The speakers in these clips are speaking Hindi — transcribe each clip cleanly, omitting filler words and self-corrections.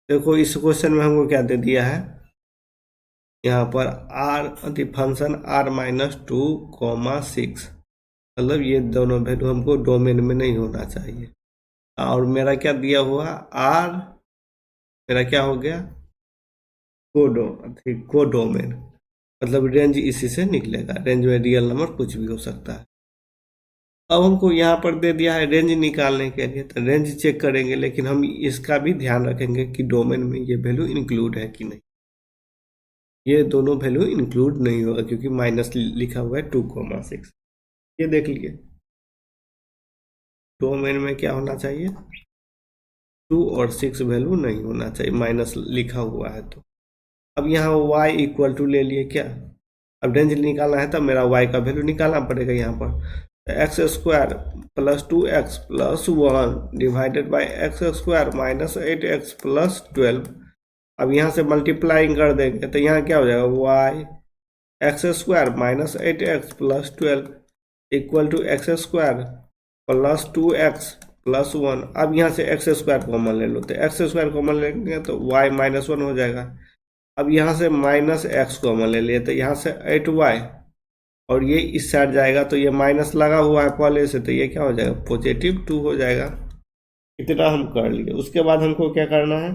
देखो इस क्वेश्चन में हमको क्या दे दिया है, यहाँ पर आर फंक्शन r-2, 6, मतलब ये दोनों वैल्यू हमको डोमेन में नहीं होना चाहिए। और मेरा क्या दिया हुआ आर, मेरा क्या हो गया कोडोमेन, मतलब रेंज इसी से निकलेगा। रेंज में रियल नंबर कुछ भी हो सकता है। अब हमको यहाँ पर दे दिया है रेंज निकालने के लिए, तो रेंज चेक करेंगे, लेकिन हम इसका भी ध्यान रखेंगे कि डोमेन में ये वैल्यू इंक्लूड है कि नहीं। ये दोनों वैल्यू इंक्लूड नहीं होगा क्योंकि माइनस लिखा हुआ है 2,6। ये देख लिए डोमेन में क्या होना चाहिए, 2 और 6 वैल्यू नहीं होना चाहिए, माइनस लिखा हुआ है। तो अब यहाँ y इक्वल टू ले लिए क्या, अब रेंज निकालना है तब मेरा y का वैल्यू निकालना पड़ेगा। यहाँ पर x² plus 2x plus 1 divided by x² minus 8x plus 12। अब यहाँ से मल्टीप्लाइंग कर देंगे तो यहाँ क्या हो जाएगा y x² minus 8x plus 12 equal to x² plus 2x plus 1। अब यहाँ से x² कॉमन ले लो, तो x² कॉमन लेंगे तो y माइनस 1 हो जाएगा। अब यहाँ से माइनस x कॉमन ले लिए तो यहाँ से 8y, और ये इस साइड जाएगा तो ये माइनस लगा हुआ है पहले से, तो ये क्या हो जाएगा पॉजिटिव 2 हो जाएगा। इतना हम कर लिए। उसके बाद हमको क्या करना है,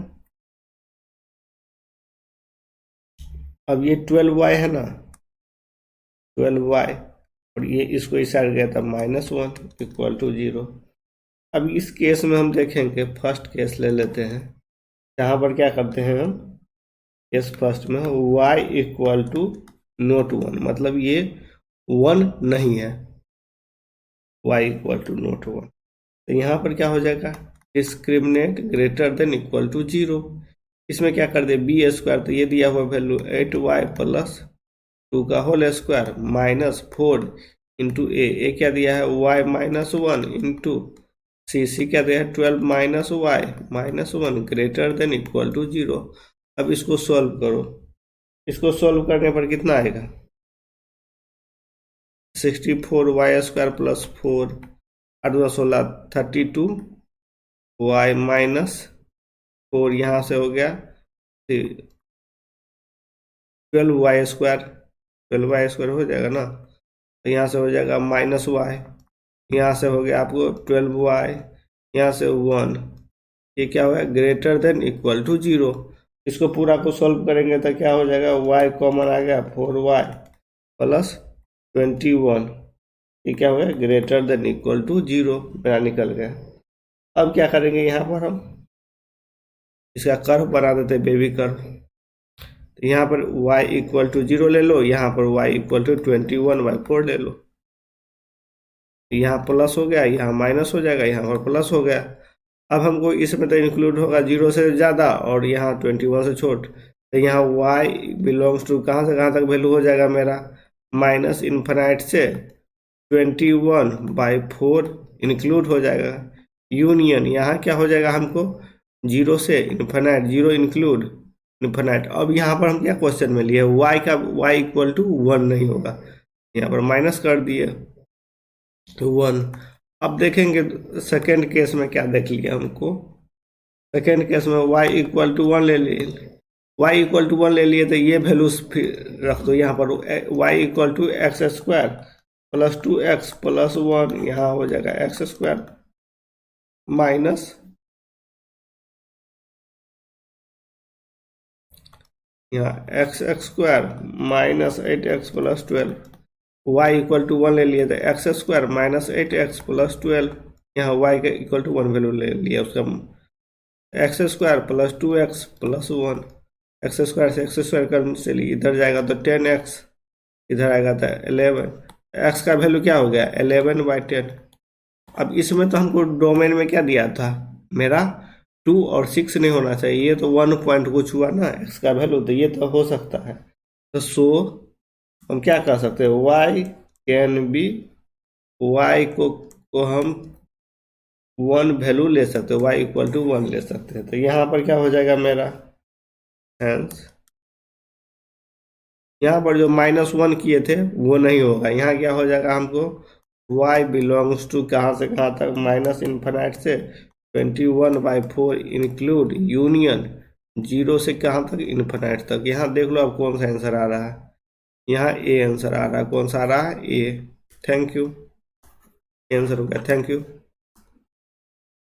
अब ये 12y है ना, 12y, और ये इसको इस साइड गया था -1 इक्वल टू 0। अब इस केस में हम देखेंगे, फर्स्ट केस ले लेते हैं, यहाँ पर क्या करते हैं हम, केस फर्स्ट में y इक्वल टू नॉट 1, मतलब ये 1 नहीं है, y इक्वल टू नॉट 1। तो यहाँ पर क्या हो जाएगा, discriminant greater than equal to 0। इसमें क्या कर दे b², तो ये दिया हुआ वैल्यू 8y प्लस 2 का होल स्क्वायर माइनस 4 इंटू ए क्या दिया है y माइनस 1 इंटू सी क्या दिया है 12 minus y minus 1 greater than equal to 0। अब इसको सॉल्व करो, इसको सॉल्व करने पर कितना आएगा, 64y² प्लस 4 8 2 16 32 y माइनस 4, यहाँ से हो गया 12y² हो जाएगा ना, तो यहाँ से हो जाएगा माइनस y, यहाँ से हो गया आपको 12y, यहाँ से 1, ये क्या होगा ग्रेटर देन इक्वल टू 0। इसको पूरा को सॉल्व करेंगे तो क्या हो जाएगा, y कॉमन आ गया 4y प्लस 21, ये क्या हो गया ग्रेटर देन इक्वल टू 0, मेरा निकल गया। अब क्या करेंगे, यहाँ पर हम इसका कर्व बना देते हैं, बेबी कर्व। तो यहाँ पर y इक्वल टू 0 ले लो, यहाँ पर y इक्वल टू 21/4 ले लो, यहाँ प्लस हो गया, यहाँ माइनस हो जाएगा, यहाँ पर प्लस हो गया। अब हमको इसमें तो इंक्लूड होगा 0 से ज़्यादा और यहाँ 21 से छोट, तो यहाँ y बिलोंग्स टू कहाँ से कहाँ तक वैल्यू हो जाएगा मेरा, माइनस इन्फिनाइट से 21/4 इंक्लूड हो जाएगा। यूनियन यहाँ क्या हो जाएगा हमको 0 से इन्फिनाइट, 0 इंक्लूड इन्फिनाइट। अब यहाँ पर हम क्या क्वेश्चन में लिए y का y इक्वल टू 1 नहीं होगा, यहाँ पर माइनस कर दिए तो 1। अब देखेंगे सेकेंड केस में क्या देख लिया हमको, सेकेंड केस में y इक्वल टू 1 ले लिए, y इक्वल टू 1 ले लिए तो ये वैल्यूज फिर रख दो यहाँ पर, y equal to x² plus 2x plus 1, यहाँ हो जाएगा x² माइनस यहाँ x² minus 8x plus 12, y equal to 1 ले लिए तो x² माइनस 8x प्लस 12, यहाँ y के इक्वल टू 1 वैल्यू ले लिया उसका, x² plus 2x plus 1, x² से x² कर चलिए इधर जाएगा तो 10x, इधर आएगा तो 11, x का वैल्यू क्या हो गया 11/10। अब इसमें तो हमको डोमेन में क्या दिया था मेरा 2 और 6 नहीं होना चाहिए, ये तो 1 पॉइंट कुछ हुआ ना x का वैल्यू, तो ये तो हो सकता है। तो सो हम क्या कर सकते हैं, y कैन बी, y को हम 1 वैल्यू ले सकते हैं, y इक्वल टू 1 ले सकते हैं। तो यहाँ पर क्या हो जाएगा मेरा, हेंस यहाँ पर जो -1 किए थे वो नहीं होगा, यहाँ क्या हो जाएगा हमको y बिलोंग्स टू कहाँ से कहाँ तक, माइनस इन्फिनाइट से 21/4 इंक्लूड यूनियन जीरो से कहाँ तक, इन्फिनाइट तक। यहाँ देख लो अब कौन सा आंसर आ रहा है, यहाँ ए आंसर आ रहा है। कौन सा आ रहा है, ए। थैंक यू, आंसर हो गया, थैंक यू।